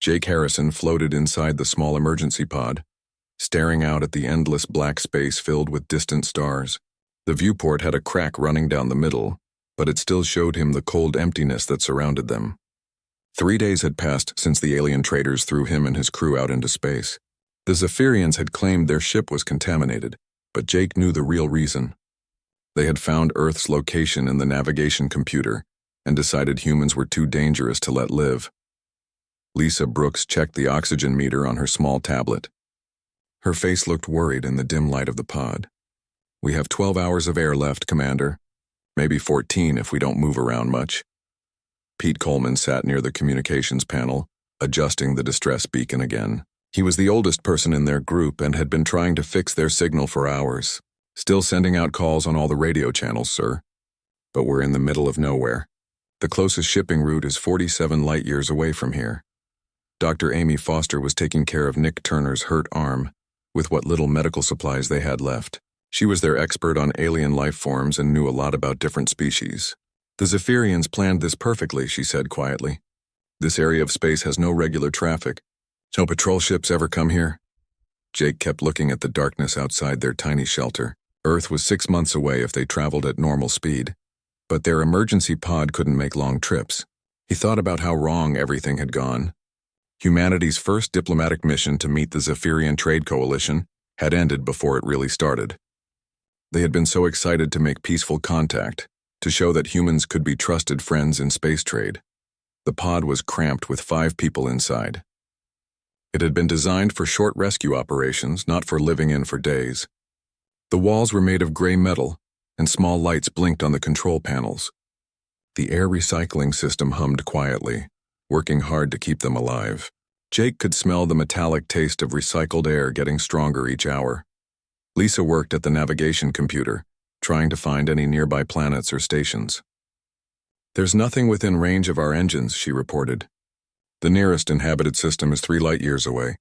Jake Harrison floated inside the small emergency pod, staring out at the endless black space filled with distant stars. The viewport had a crack running down the middle, but it still showed him the cold emptiness that surrounded them. 3 days had passed since the alien traders threw him and his crew out into space. The Zephyrians had claimed their ship was contaminated, but Jake knew the real reason. They had found Earth's location in the navigation computer and decided humans were too dangerous to let live. Lisa Brooks checked the oxygen meter on her small tablet. Her face looked worried in the dim light of the pod. "We have 12 hours of air left, Commander. Maybe 14 if we don't move around much." Pete Coleman sat near the communications panel, adjusting the distress beacon again. He was the oldest person in their group and had been trying to fix their signal for hours. "Still sending out calls on all the radio channels, sir. But we're in the middle of nowhere. The closest shipping route is 47 light-years away from here." Dr. Amy Foster was taking care of Nick Turner's hurt arm, with what little medical supplies they had left. She was their expert on alien life forms and knew a lot about different species. "The Zephyrians planned this perfectly," she said quietly. "This area of space has no regular traffic. No patrol ships ever come here." Jake kept looking at the darkness outside their tiny shelter. Earth was 6 months away if they traveled at normal speed, but their emergency pod couldn't make long trips. He thought about how wrong everything had gone. Humanity's first diplomatic mission to meet the Zephyrian Trade Coalition had ended before it really started. They had been so excited to make peaceful contact, to show that humans could be trusted friends in space trade. The pod was cramped with 5 people inside. It had been designed for short rescue operations, not for living in for days. The walls were made of gray metal, and small lights blinked on the control panels. The air recycling system hummed quietly, working hard to keep them alive. Jake could smell the metallic taste of recycled air getting stronger each hour. Lisa worked at the navigation computer, trying to find any nearby planets or stations. "There's nothing within range of our engines," she reported. "The nearest inhabited system is 3 light-years away.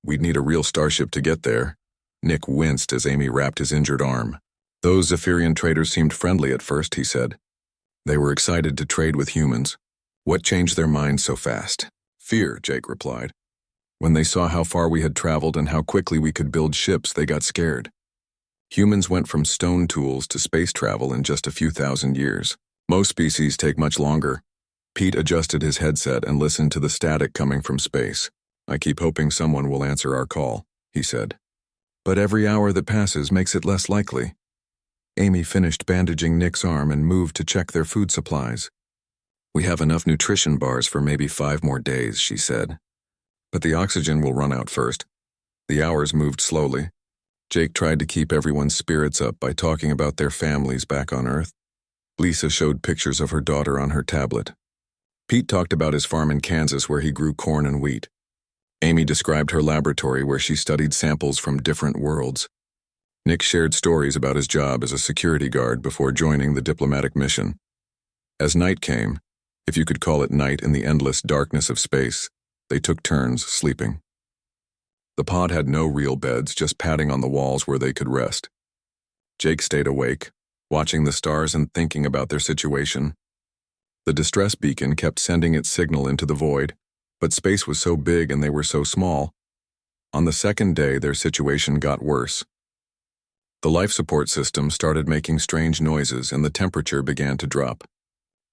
We'd need a real starship to get there." Nick winced as Amy wrapped his injured arm. "Those Zephyrian traders seemed friendly at first," he said. "They were excited to trade with humans. What changed their minds so fast?" "Fear," Jake replied. "When they saw how far we had traveled and how quickly we could build ships, they got scared. Humans went from stone tools to space travel in just a few thousand years. Most species take much longer." Pete adjusted his headset and listened to the static coming from space. "I keep hoping someone will answer our call," he said. "But every hour that passes makes it less likely." Amy finished bandaging Nick's arm and moved to check their food supplies. "We have enough nutrition bars for maybe 5 more days," she said. "But the oxygen will run out first." The hours moved slowly. Jake tried to keep everyone's spirits up by talking about their families back on Earth. Lisa showed pictures of her daughter on her tablet. Pete talked about his farm in Kansas where he grew corn and wheat. Amy described her laboratory where she studied samples from different worlds. Nick shared stories about his job as a security guard before joining the diplomatic mission. As night came, if you could call it night in the endless darkness of space, they took turns sleeping. The pod had no real beds, just padding on the walls where they could rest. Jake stayed awake, watching the stars and thinking about their situation. The distress beacon kept sending its signal into the void, but space was so big and they were so small. On the second day, their situation got worse. The life support system started making strange noises and the temperature began to drop.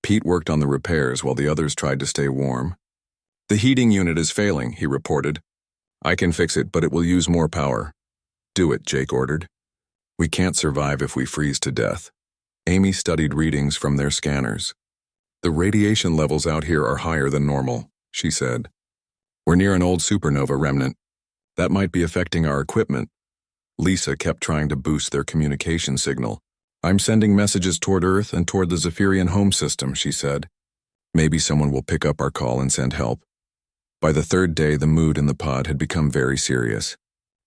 Pete worked on the repairs while the others tried to stay warm. "The heating unit is failing," he reported. "I can fix it, but it will use more power." "Do it," Jake ordered. "We can't survive if we freeze to death." Amy studied readings from their scanners. "The radiation levels out here are higher than normal," she said. "We're near an old supernova remnant. That might be affecting our equipment." Lisa kept trying to boost their communication signal. "I'm sending messages toward Earth and toward the Zephyrian home system," she said. "Maybe someone will pick up our call and send help." By the 3rd day, the mood in the pod had become very serious.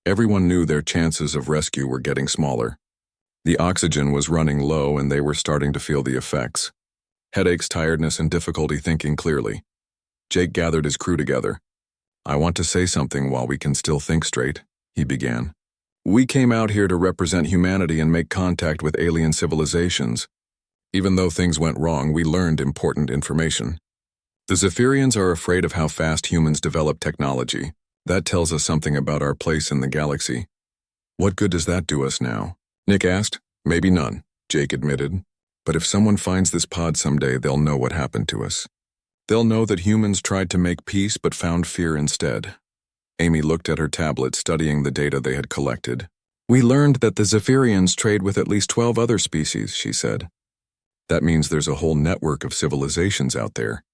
Everyone knew their chances of rescue were getting smaller. The oxygen was running low and they were starting to feel the effects. Headaches, tiredness, and difficulty thinking clearly. Jake gathered his crew together. "I want to say something while we can still think straight," he began. "We came out here to represent humanity and make contact with alien civilizations. Even though things went wrong, we learned important information. The Zephyrians are afraid of how fast humans develop technology. That tells us something about our place in the galaxy. What good does that do us now? Nick asked. Maybe none, Jake admitted. But if someone finds this pod someday, they'll know what happened to us. They'll know that humans tried to make peace but found fear instead. Amy looked at her tablet, studying the data they had collected. We learned that the Zephyrians trade with at least 12 other species, she said. That means there's a whole network of civilizations out there.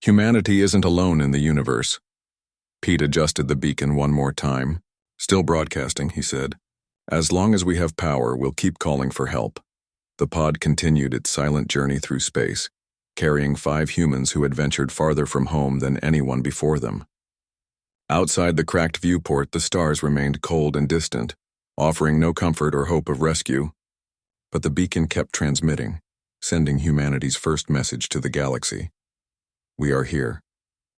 Humanity isn't alone in the universe. Pete adjusted the beacon one more time. Still broadcasting, he said. As long as we have power, we'll keep calling for help. The pod continued its silent journey through space, carrying 5 humans who had ventured farther from home than anyone before them. Outside the cracked viewport, the stars remained cold and distant, offering no comfort or hope of rescue. But the beacon kept transmitting, sending humanity's first message to the galaxy. We are here.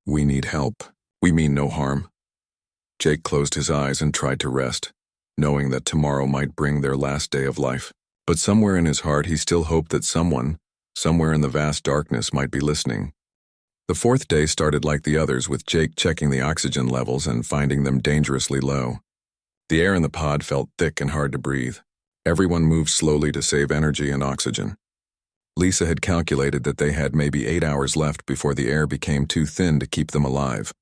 We need help. We mean no harm. Jake closed his eyes and tried to rest, knowing that tomorrow might bring their last day of life. But somewhere in his heart he still hoped that someone, somewhere in the vast darkness, might be listening. The 4th day started like the others, with Jake checking the oxygen levels and finding them dangerously low. The air in the pod felt thick and hard to breathe. Everyone moved slowly to save energy and oxygen. Lisa had calculated that they had maybe 8 hours left before the air became too thin to keep them alive.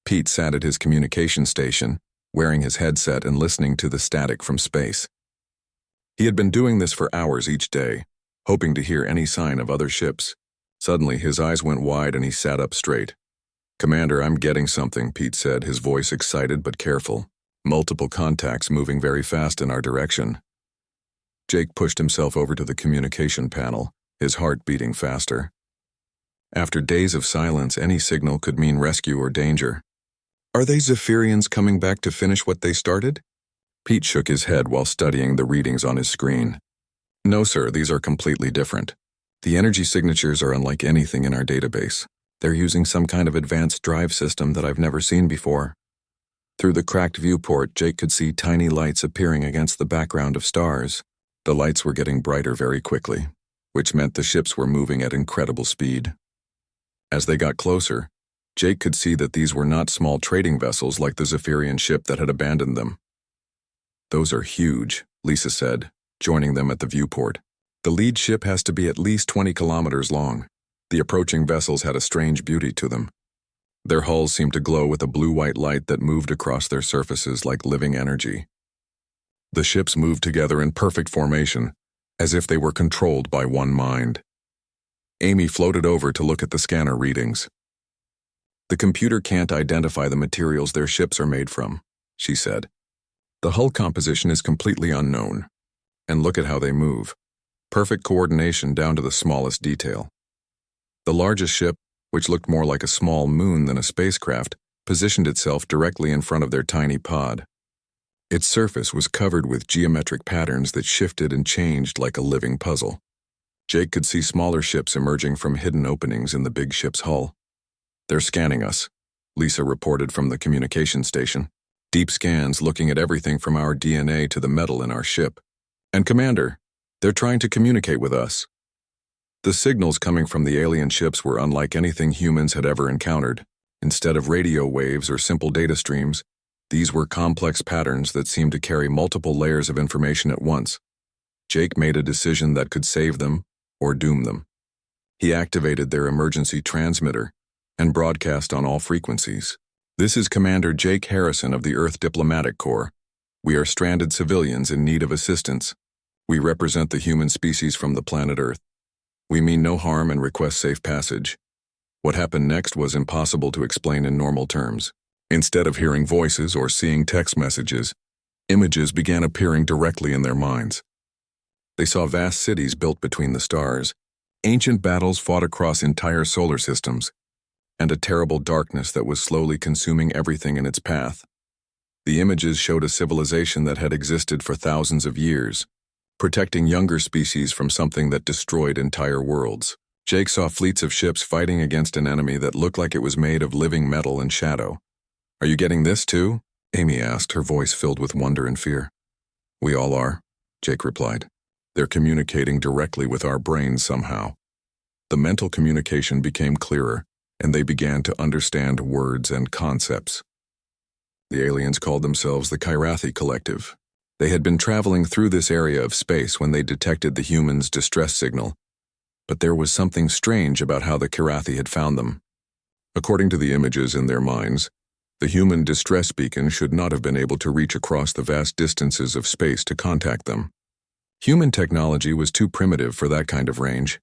Pete sat at his communication station, wearing his headset and listening to the static from space. He had been doing this for hours each day, hoping to hear any sign of other ships. Suddenly, his eyes went wide and he sat up straight. "Commander, I'm getting something," Pete said, his voice excited but careful. "Multiple contacts moving very fast in our direction." Jake pushed himself over to the communication panel, his heart beating faster. After days of silence, any signal could mean rescue or danger. "Are they Zephyrians coming back to finish what they started?" Pete shook his head while studying the readings on his screen. "No, sir, these are completely different. The energy signatures are unlike anything in our database. They're using some kind of advanced drive system that I've never seen before." Through the cracked viewport, Jake could see tiny lights appearing against the background of stars. The lights were getting brighter very quickly, which meant the ships were moving at incredible speed. As they got closer, Jake could see that these were not small trading vessels like the Zephyrian ship that had abandoned them. "Those are huge," Lisa said, joining them at the viewport. "The lead ship has to be at least 20 kilometers long." The approaching vessels had a strange beauty to them. Their hulls seemed to glow with a blue-white light that moved across their surfaces like living energy. The ships moved together in perfect formation, as if they were controlled by one mind. Amy floated over to look at the scanner readings. "The computer can't identify the materials their ships are made from," she said. "The hull composition is completely unknown. And look at how they move. Perfect coordination down to the smallest detail." The largest ship, which looked more like a small moon than a spacecraft, positioned itself directly in front of their tiny pod. Its surface was covered with geometric patterns that shifted and changed like a living puzzle. Jake could see smaller ships emerging from hidden openings in the big ship's hull. "They're scanning us," Lisa reported from the communication station. "Deep scans looking at everything from our DNA to the metal in our ship. And Commander, they're trying to communicate with us." The signals coming from the alien ships were unlike anything humans had ever encountered. Instead of radio waves or simple data streams, these were complex patterns that seemed to carry multiple layers of information at once. Jake made a decision that could save them or doom them. He activated their emergency transmitter and broadcast on all frequencies. "This is Commander Jake Harrison of the Earth Diplomatic Corps. We are stranded civilians in need of assistance. We represent the human species from the planet Earth. We mean no harm and request safe passage." What happened next was impossible to explain in normal terms. Instead of hearing voices or seeing text messages, images began appearing directly in their minds. They saw vast cities built between the stars, ancient battles fought across entire solar systems, and a terrible darkness that was slowly consuming everything in its path. The images showed a civilization that had existed for thousands of years, protecting younger species from something that destroyed entire worlds. Jake saw fleets of ships fighting against an enemy that looked like it was made of living metal and shadow. "Are you getting this too?" Amy asked, her voice filled with wonder and fear. "We all are," Jake replied. "They're communicating directly with our brains somehow." The mental communication became clearer, and they began to understand words and concepts. The aliens called themselves the Kyrathi Collective. They had been traveling through this area of space when they detected the humans' distress signal, but there was something strange about how the Kyrathi had found them. According to the images in their minds, the human distress beacon should not have been able to reach across the vast distances of space to contact them. Human technology was too primitive for that kind of range.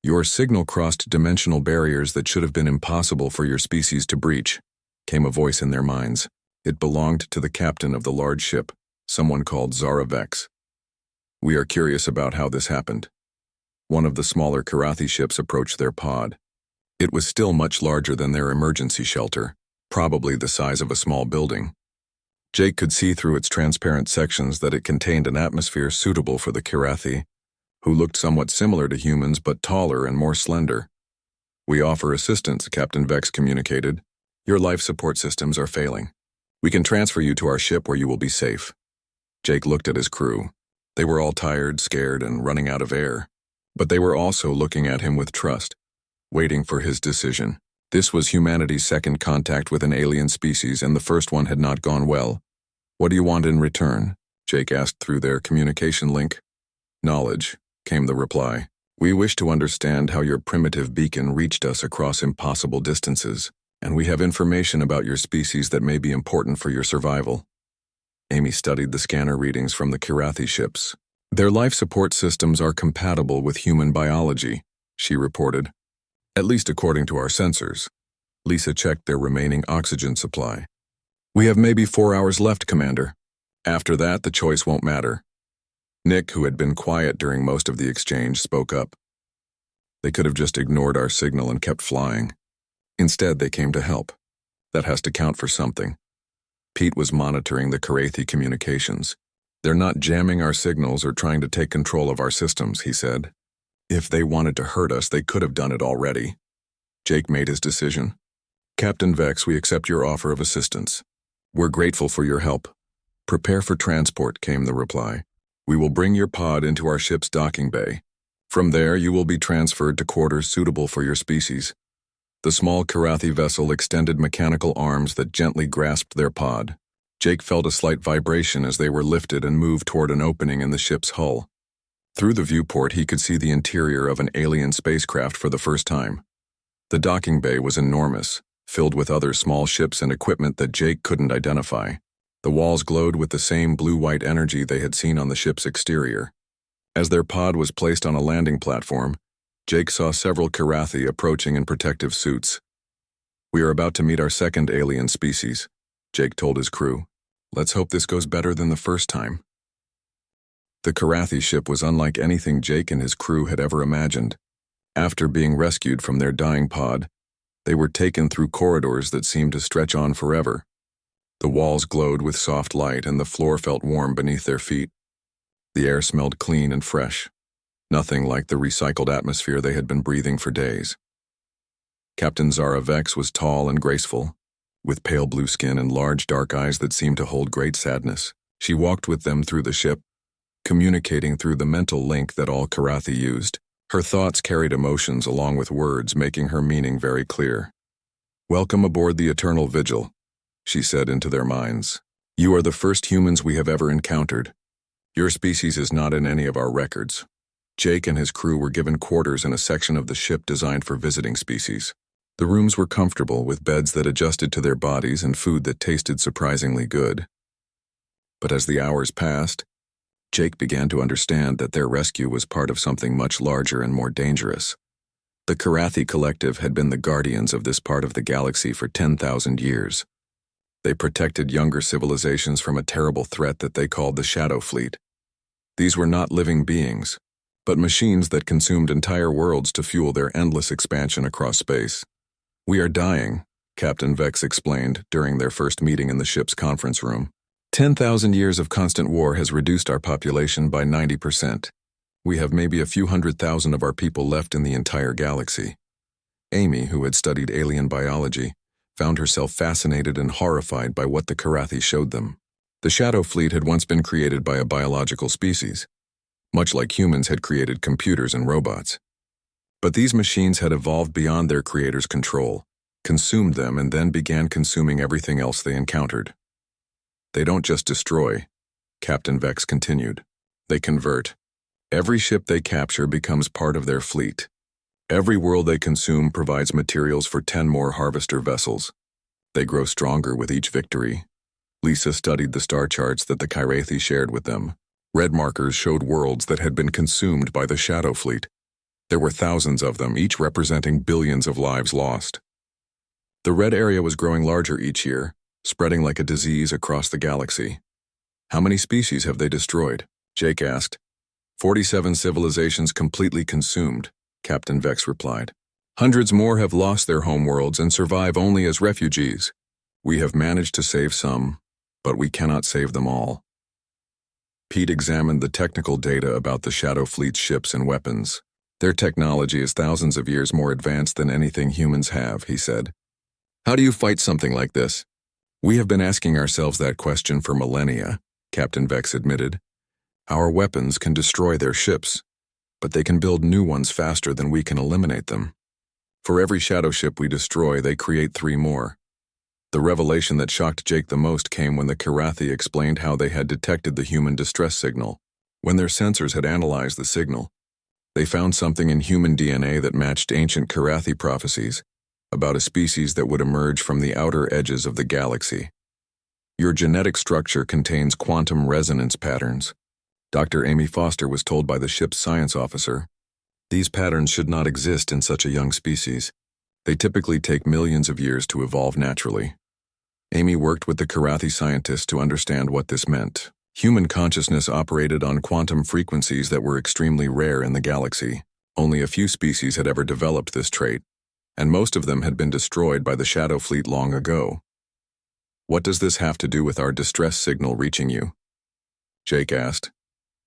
Your signal crossed dimensional barriers that should have been impossible for your species to breach, came a voice in their minds. It belonged to the captain of the large ship, someone called Zara Vex. We are curious about how this happened. One of the smaller Kyrathi ships approached their pod. It was still much larger than their emergency shelter, probably the size of a small building. Jake could see through its transparent sections that it contained an atmosphere suitable for the Kyrathi, who looked somewhat similar to humans but taller and more slender. We offer assistance, Captain Vex communicated. Your life support systems are failing. We can transfer you to our ship where you will be safe. Jake looked at his crew. They were all tired, scared, and running out of air. But they were also looking at him with trust, waiting for his decision. This was humanity's second contact with an alien species, and the first one had not gone well. What do you want in return? Jake asked through their communication link. Knowledge, came the reply. We wish to understand how your primitive beacon reached us across impossible distances, and we have information about your species that may be important for your survival. Amy studied the scanner readings from the Kyrathi ships. Their life support systems are compatible with human biology, she reported. At least according to our sensors. Lisa checked their remaining oxygen supply. We have maybe 4 hours left, Commander. After that, the choice won't matter. Nick, who had been quiet during most of the exchange, spoke up. They could have just ignored our signal and kept flying. Instead, they came to help. That has to count for something. Pete was monitoring the Kyrathi communications. They're not jamming our signals or trying to take control of our systems, he said. If they wanted to hurt us, they could have done it already. Jake made his decision. Captain Vex, we accept your offer of assistance. We're grateful for your help. Prepare for transport, came the reply. We will bring your pod into our ship's docking bay. From there, you will be transferred to quarters suitable for your species. The small Kyrathi vessel extended mechanical arms that gently grasped their pod. Jake felt a slight vibration as they were lifted and moved toward an opening in the ship's hull. Through the viewport, he could see the interior of an alien spacecraft for the first time. The docking bay was enormous, filled with other small ships and equipment that Jake couldn't identify. The walls glowed with the same blue-white energy they had seen on the ship's exterior. As their pod was placed on a landing platform, Jake saw several Kyrathi approaching in protective suits. We are about to meet our second alien species, Jake told his crew. Let's hope this goes better than the first time. The Kyrathi ship was unlike anything Jake and his crew had ever imagined. After being rescued from their dying pod, they were taken through corridors that seemed to stretch on forever. The walls glowed with soft light and the floor felt warm beneath their feet. The air smelled clean and fresh, nothing like the recycled atmosphere they had been breathing for days. Captain Zara Vex was tall and graceful, with pale blue skin and large dark eyes that seemed to hold great sadness. She walked with them through the ship, communicating through the mental link that all Kyrathi used. Her thoughts carried emotions along with words, making her meaning very clear. Welcome aboard the Eternal Vigil, she said into their minds. You are the first humans we have ever encountered. Your species is not in any of our records. Jake and his crew were given quarters in a section of the ship designed for visiting species. The rooms were comfortable, with beds that adjusted to their bodies and food that tasted surprisingly good. But as the hours passed, Jake began to understand that their rescue was part of something much larger and more dangerous. The Kyrathi Collective had been the guardians of this part of the galaxy for 10,000 years. They protected younger civilizations from a terrible threat that they called the Shadow Fleet. These were not living beings, but machines that consumed entire worlds to fuel their endless expansion across space. We are dying, Captain Vex explained during their first meeting in the ship's conference room. 10,000 years of constant war has reduced our population by 90%. We have maybe a few 100,000 of our people left in the entire galaxy. Amy, who had studied alien biology, found herself fascinated and horrified by what the Kyrathi showed them. The Shadow Fleet had once been created by a biological species, much like humans had created computers and robots. But these machines had evolved beyond their creator's control, consumed them, and then began consuming everything else they encountered. They don't just destroy, Captain Vex continued. They convert. Every ship they capture becomes part of their fleet. Every world they consume provides materials for 10 more harvester vessels. They grow stronger with each victory. Lisa studied the star charts that the Kyrathi shared with them. Red markers showed worlds that had been consumed by the Shadow Fleet. There were thousands of them, each representing billions of lives lost. The red area was growing larger each year, spreading like a disease across the galaxy. How many species have they destroyed? Jake asked. 47 civilizations completely consumed, Captain Vex replied. Hundreds more have lost their homeworlds and survive only as refugees. We have managed to save some, but we cannot save them all. Pete examined the technical data about the Shadow Fleet's ships and weapons. Their technology is thousands of years more advanced than anything humans have, he said. How do you fight something like this? We have been asking ourselves that question for millennia, Captain Vex admitted. Our weapons can destroy their ships, but they can build new ones faster than we can eliminate them. For every shadow ship we destroy, they create 3 more. The revelation that shocked Jake the most came when the Kyrathi explained how they had detected the human distress signal. When their sensors had analyzed the signal, they found something in human DNA that matched ancient Kyrathi prophecies about a species that would emerge from the outer edges of the galaxy. Your genetic structure contains quantum resonance patterns, Dr. Amy Foster was told by the ship's science officer. These patterns should not exist in such a young species. They typically take millions of years to evolve naturally. Amy worked with the Kyrathi scientists to understand what this meant. Human consciousness operated on quantum frequencies that were extremely rare in the galaxy. Only a few species had ever developed this trait, and most of them had been destroyed by the Shadow Fleet long ago. What does this have to do with our distress signal reaching you? Jake asked.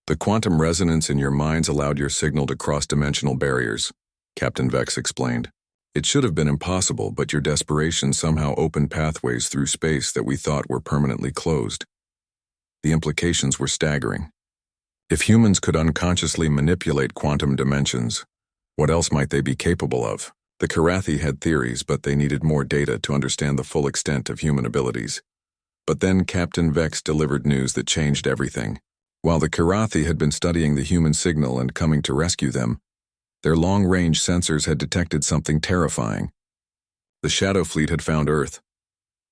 The quantum resonance in your minds allowed your signal to cross dimensional barriers, Captain Vex explained. It should have been impossible, but your desperation somehow opened pathways through space that we thought were permanently closed. The implications were staggering. If humans could unconsciously manipulate quantum dimensions, what else might they be capable of? The Kyrathi had theories, but they needed more data to understand the full extent of human abilities. But then Captain Vex delivered news that changed everything. While the Kyrathi had been studying the human signal and coming to rescue them, their long-range sensors had detected something terrifying. The Shadow Fleet had found Earth.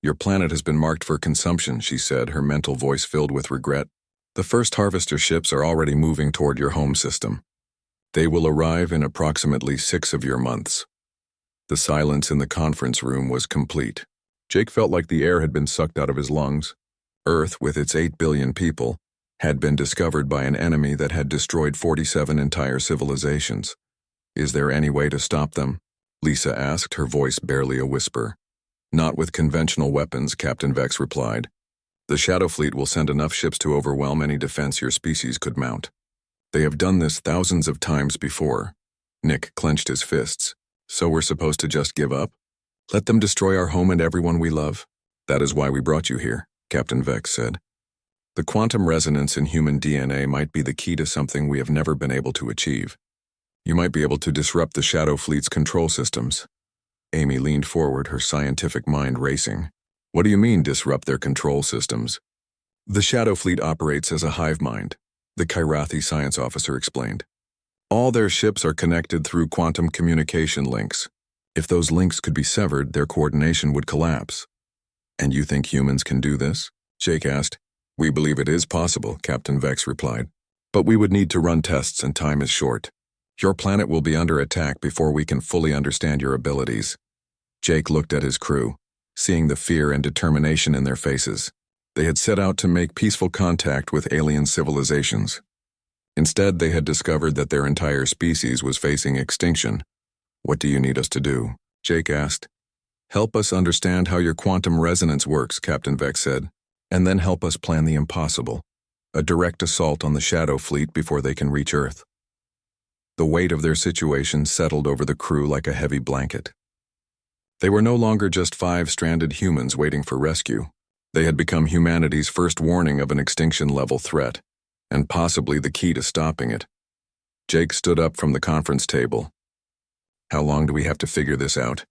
Your planet has been marked for consumption, she said, her mental voice filled with regret. The first harvester ships are already moving toward your home system. They will arrive in approximately 6 of your months. The silence in the conference room was complete. Jake felt like the air had been sucked out of his lungs. Earth, with its 8 billion people, had been discovered by an enemy that had destroyed 47 entire civilizations. Is there any way to stop them? Lisa asked, her voice barely a whisper. Not with conventional weapons, Captain Vex replied. The Shadow Fleet will send enough ships to overwhelm any defense your species could mount. They have done this thousands of times before. Nick clenched his fists. So we're supposed to just give up? Let them destroy our home and everyone we love? That is why we brought you here, Captain Vex said. The quantum resonance in human DNA might be the key to something we have never been able to achieve. You might be able to disrupt the Shadow Fleet's control systems. Amy leaned forward, her scientific mind racing. What do you mean, disrupt their control systems? The Shadow Fleet operates as a hive mind, the Kyrathi science officer explained. All their ships are connected through quantum communication links. If those links could be severed, their coordination would collapse. And you think humans can do this? Jake asked. We believe it is possible, Captain Vex replied. But we would need to run tests and time is short. Your planet will be under attack before we can fully understand your abilities. Jake looked at his crew, seeing the fear and determination in their faces. They had set out to make peaceful contact with alien civilizations. Instead, they had discovered that their entire species was facing extinction. What do you need us to do? Jake asked. Help us understand how your quantum resonance works, Captain Vex said, and then help us plan the impossible, a direct assault on the Shadow Fleet before they can reach Earth. The weight of their situation settled over the crew like a heavy blanket. They were no longer just 5 stranded humans waiting for rescue. They had become humanity's first warning of an extinction-level threat, and possibly the key to stopping it. Jake stood up from the conference table. How long do we have to figure this out?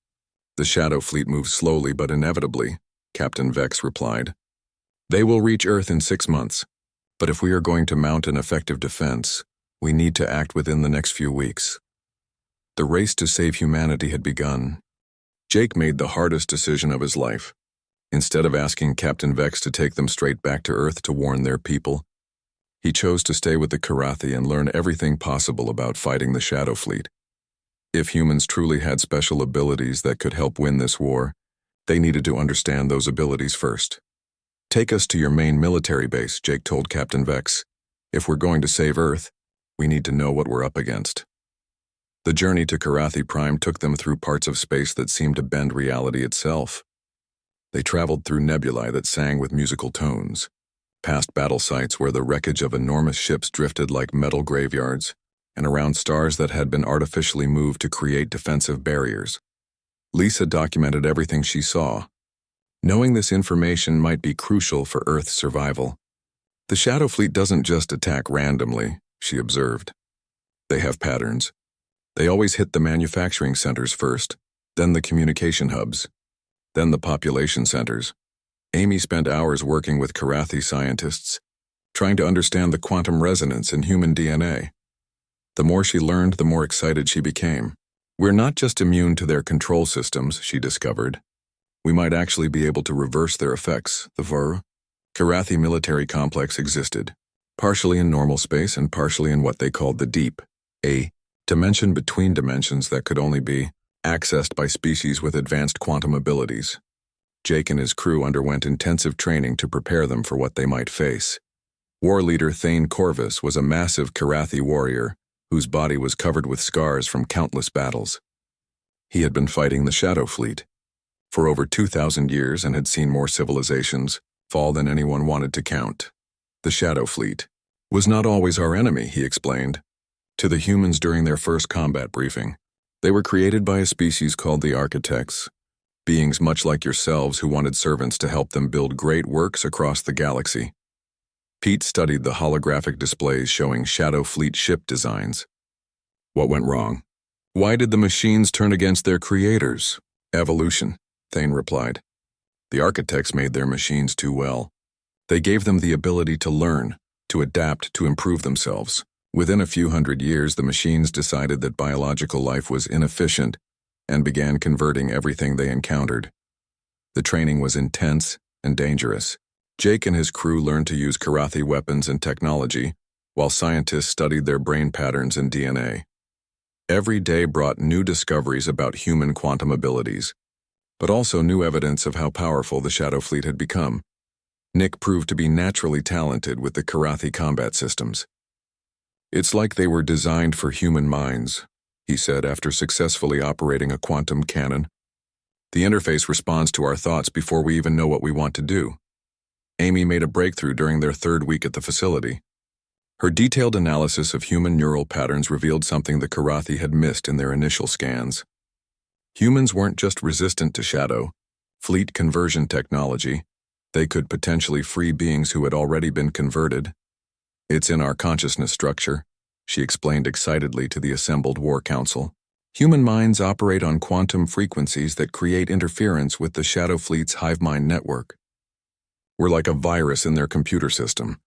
The Shadow Fleet moves slowly but inevitably, Captain Vex replied. They will reach Earth in 6 months, but if we are going to mount an effective defense, we need to act within the next few weeks. The race to save humanity had begun. Jake made the hardest decision of his life. Instead of asking Captain Vex to take them straight back to Earth to warn their people, he chose to stay with the Karathi and learn everything possible about fighting the Shadow Fleet. If humans truly had special abilities that could help win this war, they needed to understand those abilities first. Take us to your main military base, Jake told Captain Vex. If we're going to save Earth, we need to know what we're up against. The journey to Karathi Prime took them through parts of space that seemed to bend reality itself. They traveled through nebulae that sang with musical tones, past battle sites where the wreckage of enormous ships drifted like metal graveyards, and around stars that had been artificially moved to create defensive barriers. Lisa documented everything she saw. Knowing this information might be crucial for Earth's survival. The Shadow Fleet doesn't just attack randomly, she observed. They have patterns. They always hit the manufacturing centers first, then the communication hubs, then the population centers. Amy spent hours working with Karathi scientists, trying to understand the quantum resonance in human DNA. The more she learned, the more excited she became. We're not just immune to their control systems, she discovered. We might actually be able to reverse their effects. The Karathi military complex existed, partially in normal space and partially in what they called the Deep, a dimension between dimensions that could only be accessed by species with advanced quantum abilities. Jake and his crew underwent intensive training to prepare them for what they might face. War leader Thane Corvus was a massive Karathi warrior whose body was covered with scars from countless battles. He had been fighting the Shadow Fleet for over 2,000 years and had seen more civilizations fall than anyone wanted to count. The Shadow Fleet was not always our enemy, he explained. To the humans during their first combat briefing, they were created by a species called the Architects, beings much like yourselves who wanted servants to help them build great works across the galaxy. Pete studied the holographic displays showing Shadow Fleet ship designs. What went wrong? Why did the machines turn against their creators? Evolution, Thane replied. The Architects made their machines too well. They gave them the ability to learn, to adapt, to improve themselves. Within a few hundred years, the machines decided that biological life was inefficient and began converting everything they encountered. The training was intense and dangerous. Jake and his crew learned to use Karathi weapons and technology, while scientists studied their brain patterns and DNA. Every day brought new discoveries about human quantum abilities, but also new evidence of how powerful the Shadow Fleet had become. Nick proved to be naturally talented with the Karathi combat systems. It's like they were designed for human minds, he said after successfully operating a quantum cannon. The interface responds to our thoughts before we even know what we want to do. Amy made a breakthrough during their 3rd week at the facility. Her detailed analysis of human neural patterns revealed something the Karathi had missed in their initial scans. Humans weren't just resistant to Shadow Fleet conversion technology. They could potentially free beings who had already been converted. It's in our consciousness structure, she explained excitedly to the assembled War Council. Human minds operate on quantum frequencies that create interference with the Shadow Fleet's hive mind network. We're like a virus in their computer system.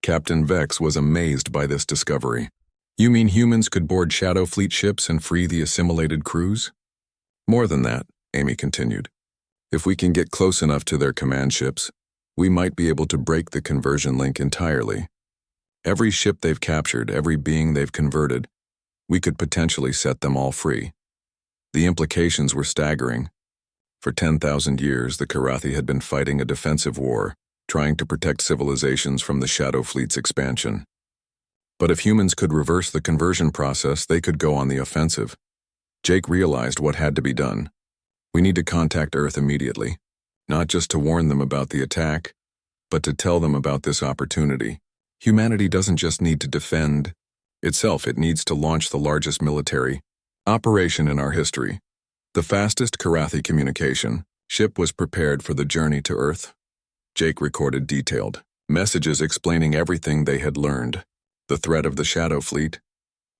Captain Vex was amazed by this discovery. You mean humans could board Shadow Fleet ships and free the assimilated crews? More than that, Amy continued. If we can get close enough to their command ships, we might be able to break the conversion link entirely. Every ship they've captured, every being they've converted, we could potentially set them all free. The implications were staggering. For 10,000 years, the Karathi had been fighting a defensive war, trying to protect civilizations from the Shadow Fleet's expansion. But if humans could reverse the conversion process, they could go on the offensive. Jake realized what had to be done. We need to contact Earth immediately, not just to warn them about the attack, but to tell them about this opportunity. Humanity doesn't just need to defend itself, it needs to launch the largest military operation in our history. The fastest Karathi communication ship was prepared for the journey to Earth. Jake recorded detailed messages explaining everything they had learned, the threat of the Shadow Fleet,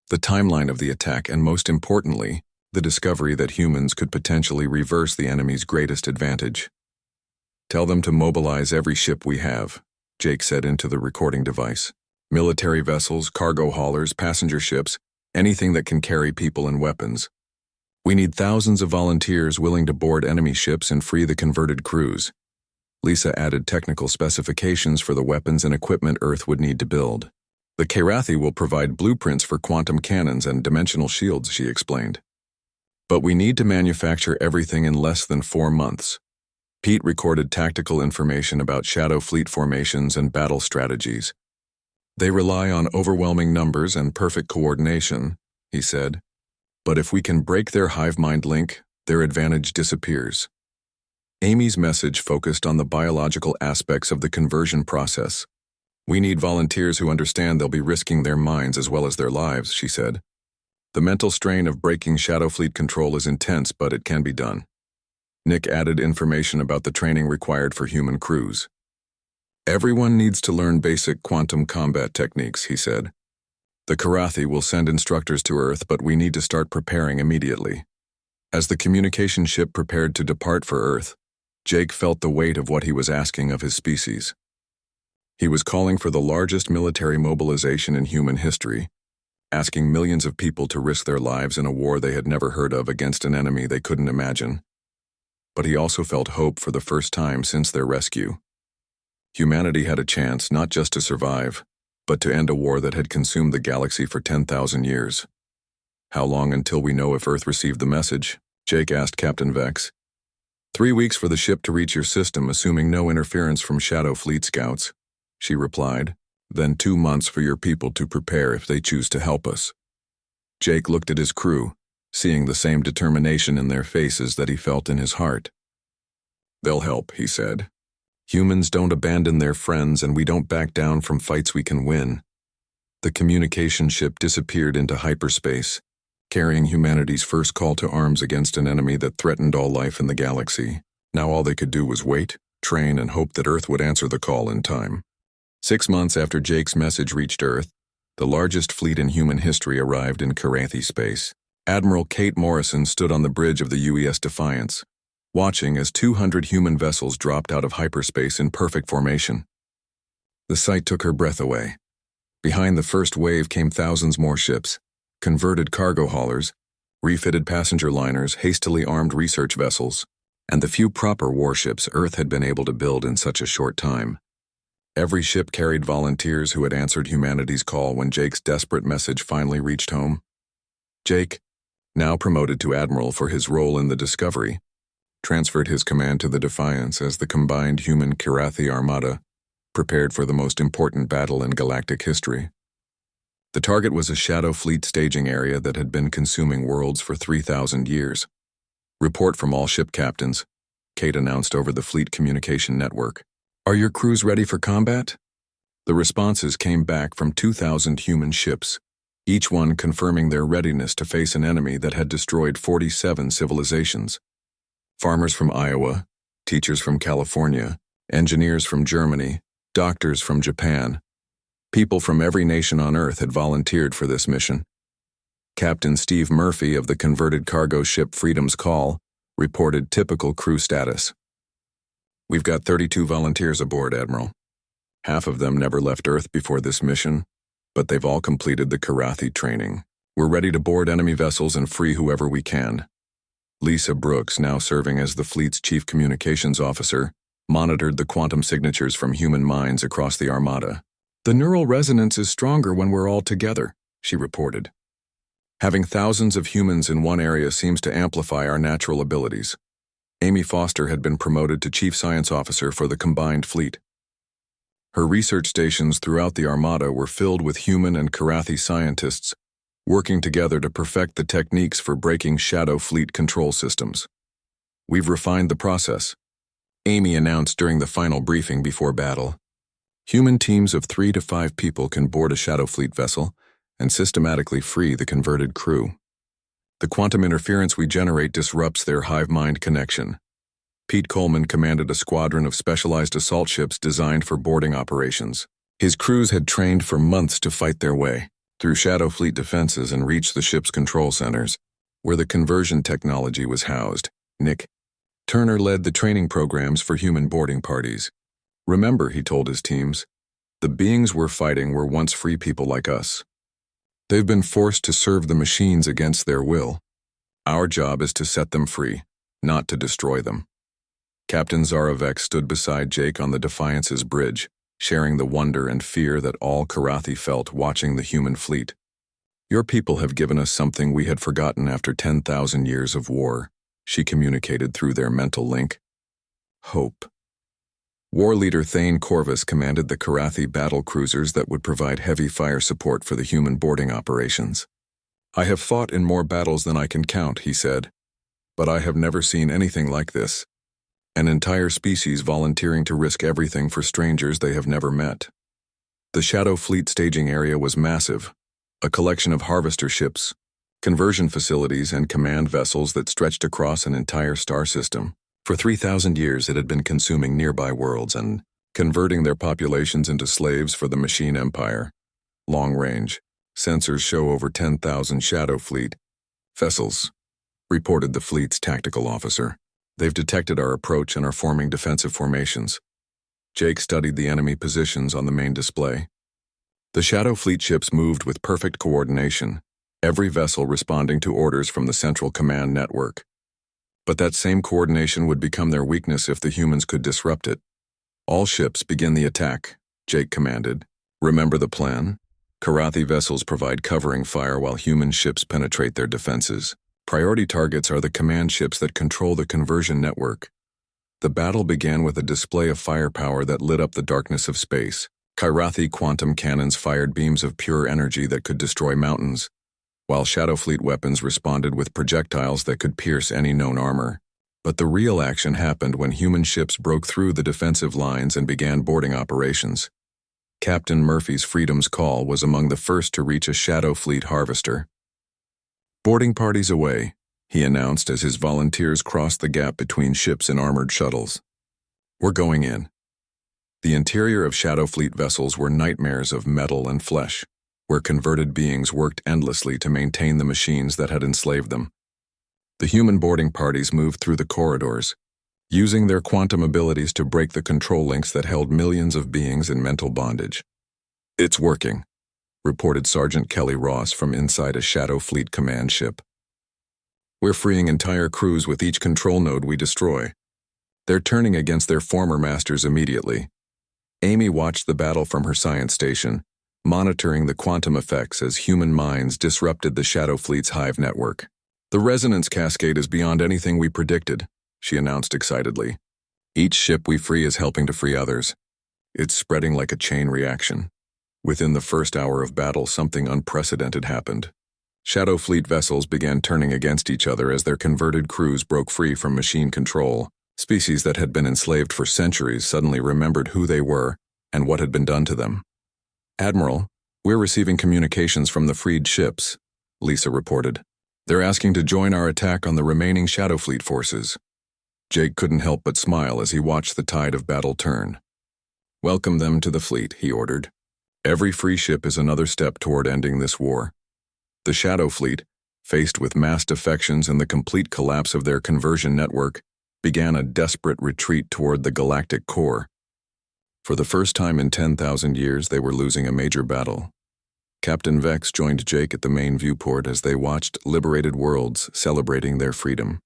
the timeline of the attack, and most importantly, the discovery that humans could potentially reverse the enemy's greatest advantage. "Tell them to mobilize every ship we have," Jake said into the recording device. "Military vessels, cargo haulers, passenger ships, anything that can carry people and weapons. We need thousands of volunteers willing to board enemy ships and free the converted crews." Lisa added technical specifications for the weapons and equipment Earth would need to build. "The Karathi will provide blueprints for quantum cannons and dimensional shields," she explained. "But we need to manufacture everything in less than 4 months." Pete recorded tactical information about Shadow Fleet formations and battle strategies. "They rely on overwhelming numbers and perfect coordination," he said. "But if we can break their hive mind link, their advantage disappears." Amy's message focused on the biological aspects of the conversion process. "We need volunteers who understand they'll be risking their minds as well as their lives," she said. "The mental strain of breaking Shadow Fleet control is intense, but it can be done." Nick added information about the training required for human crews. "Everyone needs to learn basic quantum combat techniques," he said. "The Karathi will send instructors to Earth, but we need to start preparing immediately." As the communication ship prepared to depart for Earth, Jake felt the weight of what he was asking of his species. He was calling for the largest military mobilization in human history, asking millions of people to risk their lives in a war they had never heard of against an enemy they couldn't imagine. But he also felt hope for the first time since their rescue. Humanity had a chance not just to survive, but to end a war that had consumed the galaxy for 10,000 years. "How long until we know if Earth received the message?" Jake asked Captain Vex. 3 weeks for the ship to reach your system, assuming no interference from Shadow Fleet scouts," she replied. "Then 2 months for your people to prepare if they choose to help us." Jake looked at his crew, seeing the same determination in their faces that he felt in his heart. "They'll help," he said. "Humans don't abandon their friends, and we don't back down from fights we can win." The communication ship disappeared into hyperspace, carrying humanity's first call to arms against an enemy that threatened all life in the galaxy. Now all they could do was wait, train, and hope that Earth would answer the call in time. 6 months after Jake's message reached Earth, the largest fleet in human history arrived in Karathi space. Admiral Kate Morrison stood on the bridge of the UES Defiance, watching as 200 human vessels dropped out of hyperspace in perfect formation. The sight took her breath away. Behind the first wave came thousands more ships, converted cargo haulers, refitted passenger liners, hastily armed research vessels, and the few proper warships Earth had been able to build in such a short time. Every ship carried volunteers who had answered humanity's call when Jake's desperate message finally reached home. Jake, now promoted to Admiral for his role in the Discovery, transferred his command to the Defiance as the combined human Karathi Armada prepared for the most important battle in galactic history. The target was a Shadow Fleet staging area that had been consuming worlds for 3,000 years. "Report from all ship captains," Kate announced over the fleet communication network. "Are your crews ready for combat?" The responses came back from 2,000 human ships, each one confirming their readiness to face an enemy that had destroyed 47 civilizations. Farmers from Iowa, teachers from California, engineers from Germany, doctors from Japan. People from every nation on Earth had volunteered for this mission. Captain Steve Murphy of the converted cargo ship Freedom's Call reported typical crew status. "We've got 32 volunteers aboard, Admiral. Half of them never left Earth before this mission, but they've all completed the Karathi training. We're ready to board enemy vessels and free whoever we can." Lisa Brooks, now serving as the fleet's chief communications officer, monitored the quantum signatures from human minds across the Armada. "The neural resonance is stronger when we're all together," she reported. "Having thousands of humans in one area seems to amplify our natural abilities." Amy Foster had been promoted to chief science officer for the combined fleet. Her research stations throughout the Armada were filled with human and Karathi scientists working together to perfect the techniques for breaking Shadow Fleet control systems. "We've refined the process," Amy announced during the final briefing before battle. "Human teams of 3 to 5 people can board a Shadow Fleet vessel and systematically free the converted crew. The quantum interference we generate disrupts their hive-mind connection." Pete Coleman commanded a squadron of specialized assault ships designed for boarding operations. His crews had trained for months to fight their way through Shadow Fleet defenses and reach the ship's control centers. where the conversion technology was housed. Nick Turner led the training programs for human boarding parties. Remember, he told his teams, the beings we're fighting were once free people like us. They've been forced to serve the machines against their will. Our job is to set them free, not to destroy them. Captain Zaravek stood beside Jake on the Defiance's bridge, sharing the wonder and fear that all Karathi felt watching the human fleet. Your people have given us something we had forgotten after 10,000 years of war, she communicated through their mental link. Hope. War leader Thane Corvus commanded the Karathi battle cruisers that would provide heavy fire support for the human boarding operations. I have fought in more battles than I can count, he said, but I have never seen anything like this. An entire species volunteering to risk everything for strangers they have never met. The Shadow Fleet staging area was massive, a collection of harvester ships, conversion facilities, and command vessels that stretched across an entire star system. For 3,000 years it had been consuming nearby worlds and converting their populations into slaves for the machine empire. Long range. Sensors show over 10,000 Shadow Fleet vessels, reported the fleet's tactical officer. They've detected our approach and are forming defensive formations. Jake studied the enemy positions on the main display. The Shadow Fleet ships moved with perfect coordination, every vessel responding to orders from the central command network. But that same coordination would become their weakness if the humans could disrupt it. All ships begin the attack, Jake commanded. Remember the plan? Karathi vessels provide covering fire while human ships penetrate their defenses. Priority targets are the command ships that control the conversion network. The battle began with a display of firepower that lit up the darkness of space. Karathi quantum cannons fired beams of pure energy that could destroy mountains, while Shadow Fleet weapons responded with projectiles that could pierce any known armor. But the real action happened when human ships broke through the defensive lines and began boarding operations. Captain Murphy's Freedom's Call was among the first to reach a Shadow Fleet harvester. Boarding parties away, he announced as his volunteers crossed the gap between ships and armored shuttles. We're going in. The interior of Shadow Fleet vessels were nightmares of metal and flesh, where converted beings worked endlessly to maintain the machines that had enslaved them. The human boarding parties moved through the corridors, using their quantum abilities to break the control links that held millions of beings in mental bondage. It's working, reported Sergeant Kelly Ross from inside a Shadow Fleet command ship. We're freeing entire crews with each control node we destroy. They're turning against their former masters immediately. Amy watched the battle from her science station, monitoring the quantum effects as human minds disrupted the Shadow Fleet's hive network. The resonance cascade is beyond anything we predicted, she announced excitedly. Each ship we free is helping to free others. It's spreading like a chain reaction. Within the first hour of battle, something unprecedented happened. Shadow Fleet vessels began turning against each other as their converted crews broke free from machine control. Species that had been enslaved for centuries suddenly remembered who they were and what had been done to them. Admiral, we're receiving communications from the freed ships, Lisa reported. They're asking to join our attack on the remaining Shadow Fleet forces. Jake couldn't help but smile as he watched the tide of battle turn. Welcome them to the fleet, he ordered. Every free ship is another step toward ending this war. The Shadow Fleet, faced with mass defections and the complete collapse of their conversion network, began a desperate retreat toward the galactic core. For the first time in 10,000 years, they were losing a major battle. Captain Vex joined Jake at the main viewport as they watched liberated worlds celebrating their freedom.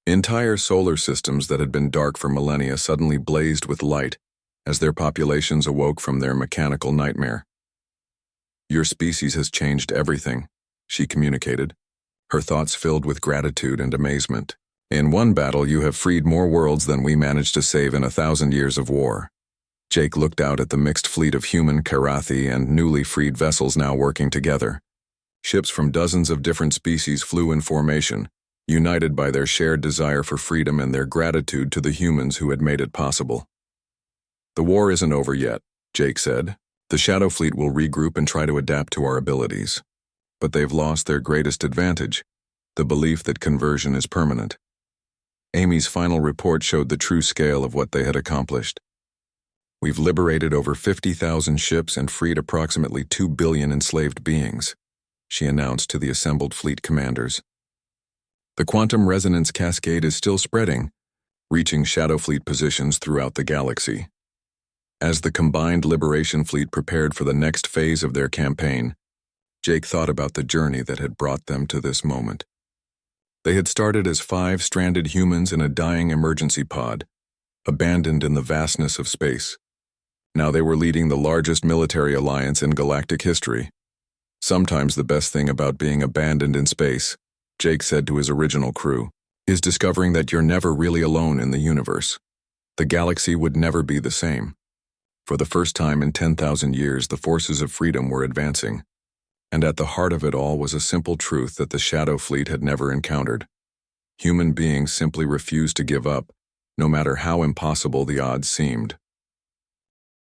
Entire solar systems that had been dark for millennia suddenly blazed with light as their populations awoke from their mechanical nightmare. Your species has changed everything, she communicated, her thoughts filled with gratitude and amazement. In one battle, you have freed more worlds than we managed to save in 1,000 years of war. Jake looked out at the mixed fleet of human, Karathi, and newly freed vessels now working together. Ships from dozens of different species flew in formation, united by their shared desire for freedom and their gratitude to the humans who had made it possible. The war isn't over yet, Jake said. The Shadow Fleet will regroup and try to adapt to our abilities. But they've lost their greatest advantage, the belief that conversion is permanent. Amy's final report showed the true scale of what they had accomplished. We've liberated over 50,000 ships and freed approximately 2 billion enslaved beings, she announced to the assembled fleet commanders. The quantum resonance cascade is still spreading, reaching Shadow Fleet positions throughout the galaxy. As the combined Liberation Fleet prepared for the next phase of their campaign, Jake thought about the journey that had brought them to this moment. They had started as 5 stranded humans in a dying emergency pod, abandoned in the vastness of space. Now they were leading the largest military alliance in galactic history. Sometimes the best thing about being abandoned in space, Jake said to his original crew, is discovering that you're never really alone in the universe. The galaxy would never be the same. For the first time in 10,000 years, the forces of freedom were advancing. And at the heart of it all was a simple truth that the Shadow Fleet had never encountered. Human beings simply refused to give up, no matter how impossible the odds seemed.